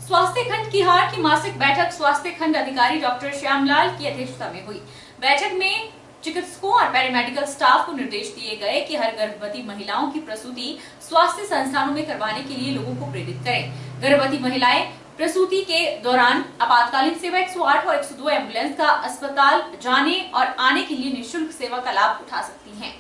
स्वास्थ्य खंड किहार की मासिक बैठक स्वास्थ्य खंड अधिकारी डॉक्टर श्यामलाल की अध्यक्षता में हुई। बैठक में चिकित्सकों और पैरामेडिकल स्टाफ को निर्देश दिए गए कि हर गर्भवती महिलाओं की प्रसूति स्वास्थ्य संस्थानों में करवाने के लिए लोगों को प्रेरित करें। गर्भवती महिलाएं प्रसूति के दौरान आपातकालीन सेवा 108 और 102 एम्बुलेंस का अस्पताल जाने और आने के लिए निःशुल्क सेवा का लाभ उठा सकती हैं।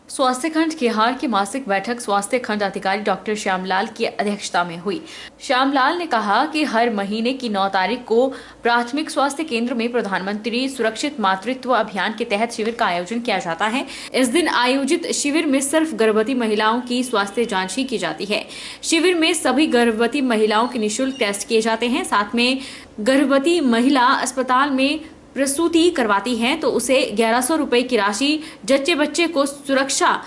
स्वास्थ्य खंड किहार की मासिक बैठक स्वास्थ्य खंड अधिकारी डॉक्टर श्यामलाल की अध्यक्षता में हुई। श्यामलाल ने कहा कि हर महीने की 9 तारीख को प्राथमिक स्वास्थ्य केंद्र में प्रधानमंत्री सुरक्षित मातृत्व अभियान के तहत शिविर का आयोजन किया जाता है। इस दिन आयोजित शिविर में सिर्फ गर्भवती महिलाओं की स्वास्थ्य जांच ही की जाती है। शिविर में सभी गर्भवती महिलाओं के निःशुल्क टेस्ट किए जाते हैं। साथ में गर्भवती महिला अस्पताल में प्रसूति करवाती हैं तो उसे 1100 रुपए की राशि, जच्चे बच्चे को सुरक्षा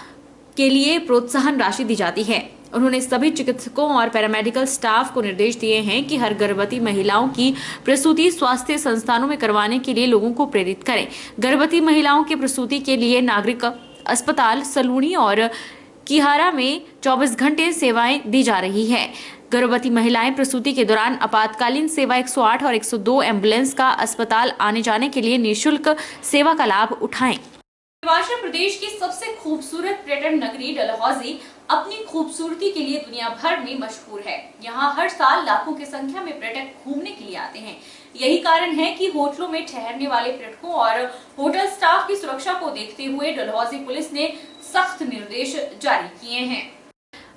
के लिए प्रोत्साहन राशि दी जाती है। उन्होंने सभी चिकित्सकों और पैरामेडिकल स्टाफ को निर्देश दिए हैं कि हर गर्भवती महिलाओं की प्रसूति स्वास्थ्य संस्थानों में करवाने के लिए लोगों को प्रेरित करें। गर्भवती महिलाओं की प्रसूति के लिए नागरिक अस्पताल सलूनी और किहारा में 24 घंटे सेवाएं दी जा रही है। गर्भवती महिलाएं प्रसूति के दौरान आपातकालीन सेवा 108 और 102 एम्बुलेंस का अस्पताल आने जाने के लिए निःशुल्क सेवा का लाभ उठाएं। हिमाचल प्रदेश की सबसे खूबसूरत पर्यटन नगरी डलहौजी अपनी खूबसूरती के लिए दुनिया भर में मशहूर है। यहाँ हर साल लाखों की संख्या में पर्यटक घूमने के लिए आते हैं। यही कारण है कि होटलों में ठहरने वाले पर्यटकों और होटल स्टाफ की सुरक्षा को देखते हुए डलहौजी पुलिस ने सख्त निर्देश जारी किए हैं।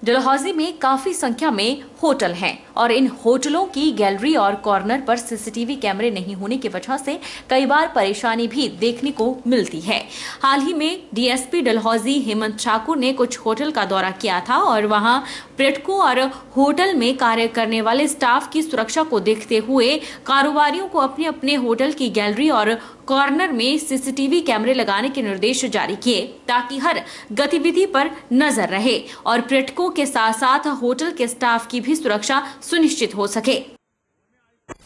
डलहौजी में काफी संख्या में होटल हैं और इन होटलों की गैलरी और कॉर्नर पर सीसीटीवी कैमरे नहीं होने की वजह से कई बार परेशानी भी देखने को मिलती है। हाल ही में डीएसपी डलहौजी हेमंत ठाकुर ने कुछ होटल का दौरा किया था और वहां पर्यटकों और होटल में कार्य करने वाले स्टाफ की सुरक्षा को देखते हुए कारोबारियों को अपने अपने होटल की गैलरी और कॉर्नर में सीसीटीवी कैमरे लगाने के निर्देश जारी किए ताकि हर गतिविधि पर नजर रहे और पर्यटकों के साथ साथ होटल के स्टाफ की भी सुरक्षा सुनिश्चित हो सके।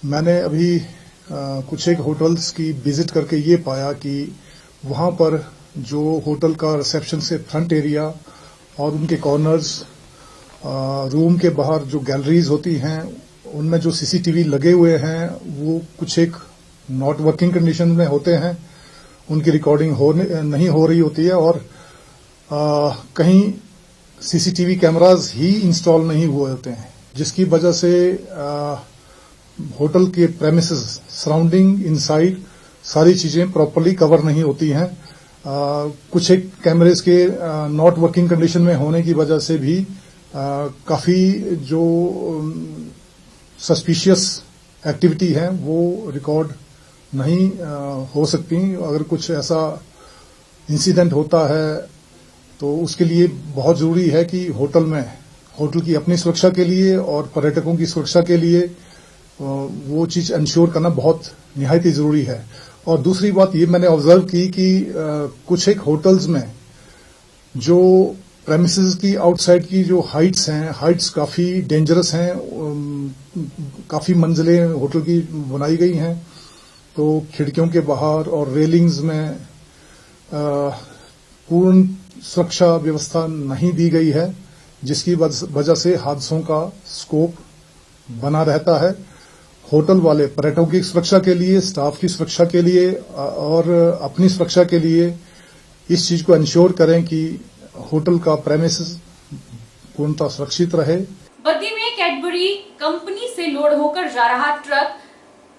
मैंने अभी कुछ एक होटल्स की विजिट करके ये पाया कि वहां पर जो होटल का रिसेप्शन से फ्रंट एरिया और उनके कॉर्नर्स, रूम के बाहर जो गैलरीज होती हैं उनमें जो सीसीटीवी लगे हुए हैं वो कुछ एक नॉट वर्किंग कंडीशन में होते हैं। उनकी रिकॉर्डिंग नहीं हो रही होती है और कहीं सीसीटीवी कैमरास ही इंस्टॉल नहीं हुए होते हैं, जिसकी वजह से होटल के प्रेमिसेस सराउंडिंग इनसाइड सारी चीजें प्रॉपर्ली कवर नहीं होती हैं। कुछ एक कैमरेज के नॉट वर्किंग कंडीशन में होने की वजह से भी काफी जो सस्पिशियस एक्टिविटी है वो रिकॉर्ड नहीं हो सकती। अगर कुछ ऐसा इंसिडेंट होता है तो उसके लिए बहुत जरूरी है कि होटल की अपनी सुरक्षा के लिए और पर्यटकों की सुरक्षा के लिए वो चीज इंश्योर करना बहुत निहायत ही जरूरी है। और दूसरी बात ये मैंने ऑब्जर्व की कि कुछ एक होटल्स में जो प्रेमिसेस की आउटसाइड की जो हाइट्स काफी डेंजरस हैं। काफी मंजिलें होटल की बनाई गई हैं तो खिड़कियों के बाहर और रेलिंग्स में पूर्ण सुरक्षा व्यवस्था नहीं दी गई है, जिसकी वजह से हादसों का स्कोप बना रहता है। होटल वाले पर्यटकों की सुरक्षा के लिए, स्टाफ की सुरक्षा के लिए और अपनी सुरक्षा के लिए इस चीज को इंश्योर करें कि होटल का प्रेमिसेस पूर्णतः सुरक्षित रहे। बद्दी में कैडबरी कंपनी से लोड होकर जा रहा ट्रक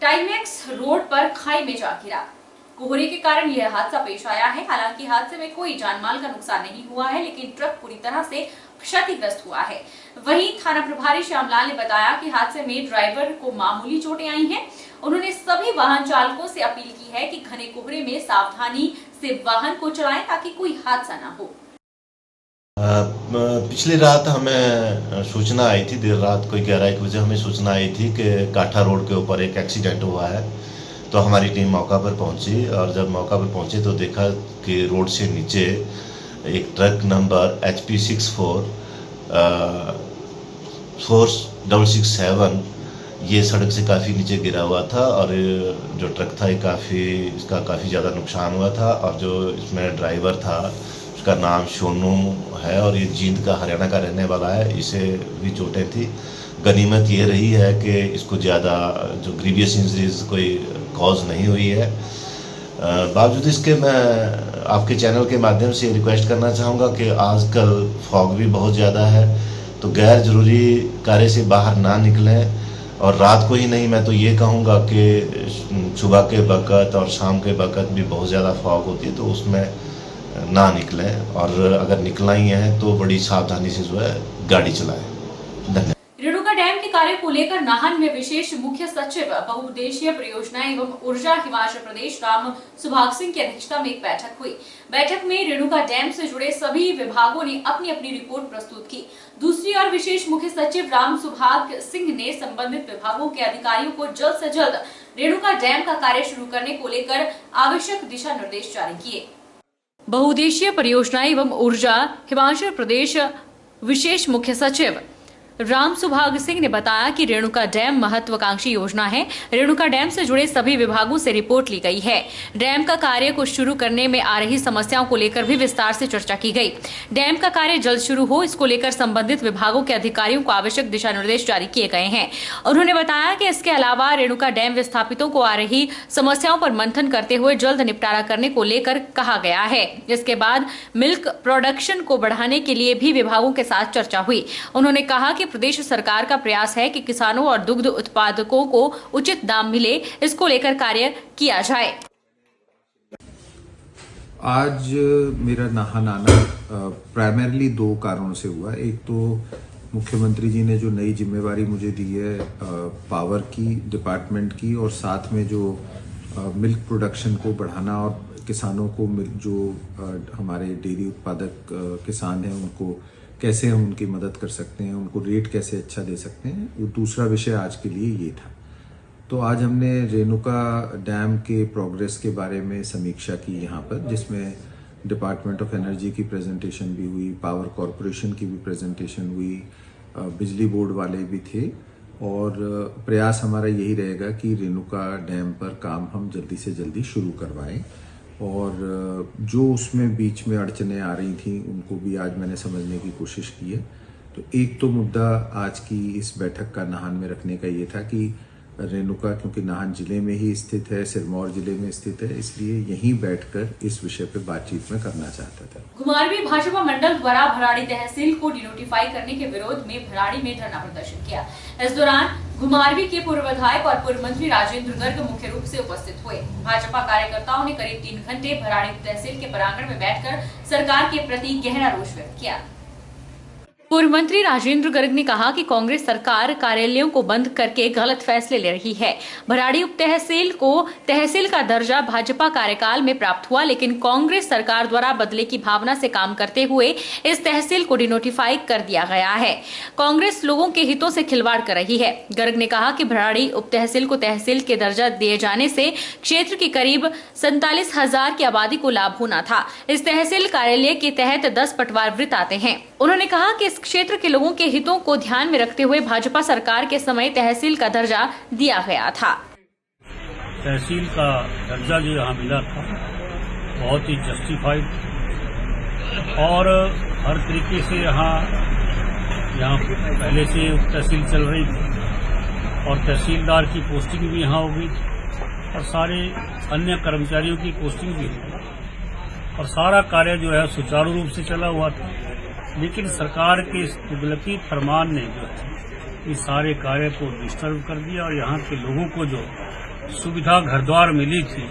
टाइमेक्स रोड पर खाई में जा गिरा। कोहरे के कारण यह हादसा पेश आया है। हालांकि हादसे में कोई जानमाल का नुकसान नहीं हुआ है, लेकिन ट्रक पूरी तरह से क्षतिग्रस्त हुआ है। वहीं थाना प्रभारी श्यामलाल ने बताया कि हादसे में ड्राइवर को मामूली चोटें आई हैं। उन्होंने सभी वाहन चालकों से अपील की है कि घने कोहरे में सावधानी से वाहन को चलाएं ताकि कोई हादसा न हो। पिछली रात हमें सूचना आई थी, देर रात कोई 11-1 बजे हमें सूचना आई थी कि काठा रोड के ऊपर एक एक्सीडेंट हुआ है। तो हमारी टीम मौका पर पहुंची और जब मौका पर पहुंची तो देखा कि रोड से नीचे एक ट्रक नंबर HP 646667 ये सड़क से काफ़ी नीचे गिरा हुआ था और जो ट्रक था इसका काफ़ी ज़्यादा नुकसान हुआ था और जो इसमें ड्राइवर था उसका नाम सोनू है और ये जींद का हरियाणा का रहने वाला है। इसे भी चोटें थी। गनीमत ये रही है कि इसको ज़्यादा जो ग्रीवियस इंजरीज कोई कॉज नहीं हुई है। बावजूद इसके मैं आपके चैनल के माध्यम से रिक्वेस्ट करना चाहूँगा कि आजकल फॉग भी बहुत ज़्यादा है, तो गैर ज़रूरी कार्य से बाहर ना निकलें। और रात को ही नहीं, मैं तो ये कहूँगा कि सुबह के वक़्त और शाम के वक़्त भी बहुत ज़्यादा फॉग होती है, तो उसमें ना निकलें। और अगर निकलना ही है तो बड़ी सावधानी से जो है गाड़ी चलाएं। धन्यवाद। रेणुका डैम के कार्य को लेकर नाहन में विशेष मुख्य सचिव बहुउद्देशीय परियोजनाएं एवं ऊर्जा हिमाचल प्रदेश राम सुभाग सिंह की अध्यक्षता में एक बैठक हुई। बैठक में रेणुका डैम से जुड़े सभी विभागों ने अपनी अपनी रिपोर्ट प्रस्तुत की। दूसरी ओर विशेष मुख्य सचिव राम सुभाग सिंह ने संबंधित विभागों के अधिकारियों को जल्द से जल्द रेणुका डैम का कार्य शुरू करने को लेकर आवश्यक दिशा निर्देश जारी किए। बहुउद्देशीय परियोजनाएं एवं ऊर्जा हिमाचल प्रदेश विशेष मुख्य सचिव राम सुभाग सिंह ने बताया कि रेणुका डैम महत्वाकांक्षी योजना है। रेणुका डैम से जुड़े सभी विभागों से रिपोर्ट ली गई है। डैम का कार्य को शुरू करने में आ रही समस्याओं को लेकर भी विस्तार से चर्चा की गई। डैम का कार्य जल्द शुरू हो, इसको लेकर संबंधित विभागों के अधिकारियों को आवश्यक दिशा निर्देश जारी किए गए हैं। उन्होंने बताया कि इसके अलावा रेणुका डैम विस्थापितों को आ रही समस्याओं पर मंथन करते हुए जल्द निपटारा करने को लेकर कहा गया है। इसके बाद मिल्क प्रोडक्शन को बढ़ाने के लिए भी विभागों के साथ चर्चा हुई। उन्होंने कहा कि प्रदेश सरकार का प्रयास है कि किसानों और दुग्ध उत्पादकों को उचित दाम मिले, इसको लेकर कार्य किया जाए। आज मेरा नाहन आना प्राइमरली 2 कारणों से हुआ। एक तो मुख्यमंत्री जी ने जो नई जिम्मेवारी मुझे दी है पावर की, डिपार्टमेंट की, और साथ में जो मिल्क प्रोडक्शन को बढ़ाना और किसानों को जो हमारे डेयरी उत्पादक किसान हैं उनको कैसे हम उनकी मदद कर सकते हैं, उनको रेट कैसे अच्छा दे सकते हैं, वो दूसरा विषय आज के लिए ये था। तो आज हमने रेणुका डैम के प्रोग्रेस के बारे में समीक्षा की यहाँ पर, जिसमें डिपार्टमेंट ऑफ एनर्जी की प्रेजेंटेशन भी हुई, पावर कॉरपोरेशन की भी प्रेजेंटेशन हुई, बिजली बोर्ड वाले भी थे। और प्रयास हमारा यही रहेगा कि रेणुका डैम पर काम हम जल्दी से जल्दी शुरू करवाएं। और जो उसमें बीच में अड़चनें आ रही थी उनको भी आज मैंने समझने की कोशिश की है। तो एक तो मुद्दा आज की इस बैठक का नाहन में रखने का ये था कि रेणुका क्योंकि नाहन जिले में ही स्थित है, सिरमौर जिले में स्थित है, इसलिए यहीं बैठकर इस विषय पे बातचीत में करना चाहता था। घुमारवी भाजपा मंडल द्वारा भराड़ी तहसील को डिनोटिफाई करने के विरोध में भराड़ी में धरना प्रदर्शन किया। इस दौरान घुमारवी के पूर्व विधायक और पूर्व मंत्री राजेंद्र गर्ग मुख्य रूप से उपस्थित हुए। भाजपा कार्यकर्ताओं ने करीब 3 घंटे भराड़ी तहसील के प्रांगण में बैठकर सरकार के प्रति गहरा रोष व्यक्त किया। पूर्व मंत्री राजेंद्र गर्ग ने कहा कि कांग्रेस सरकार कार्यालयों को बंद करके गलत फैसले ले रही है। भराड़ी उप तहसील को तहसील का दर्जा भाजपा कार्यकाल में प्राप्त हुआ, लेकिन कांग्रेस सरकार द्वारा बदले की भावना से काम करते हुए इस तहसील को डिनोटिफाई कर दिया गया है। कांग्रेस लोगों के हितों से खिलवाड़ कर रही है। गर्ग ने कहा कि भराड़ी उप तहसील को तहसील के दर्जा दिए जाने से क्षेत्र की करीब 47,000 की आबादी को लाभ होना था। इस तहसील कार्यालय के तहत 10 पटवार वृत्त आते हैं। उन्होंने कहा कि इस क्षेत्र के लोगों के हितों को ध्यान में रखते हुए भाजपा सरकार के समय तहसील का दर्जा दिया गया था। तहसील का दर्जा जो यहाँ मिला था बहुत ही जस्टिफाइड और हर तरीके से यहाँ पहले से उप तहसील चल रही थी और तहसीलदार की पोस्टिंग भी यहाँ होगी और सारे अन्य कर्मचारियों की पोस्टिंग भी होगी और सारा कार्य जो है सुचारू रूप से चला हुआ था। लेकिन सरकार के इस तुगलकी फरमान ने जो है इस सारे कार्य को डिस्टर्ब कर दिया और यहाँ के लोगों को जो सुविधा घर द्वार मिली थी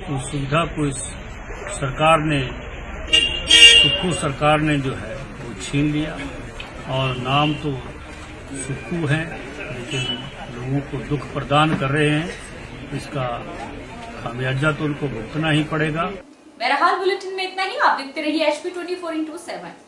उस सुविधा को इस सरकार ने, सुक्खू सरकार ने जो है वो छीन लिया। और नाम तो सुक्खू है लेकिन लोगों को दुख प्रदान कर रहे हैं, इसका खामियाजा तो उनको भुगतना ही पड़ेगा। बहरहाल बुलेटिन में इतना ही। आप देखते रहिए HP 24x7।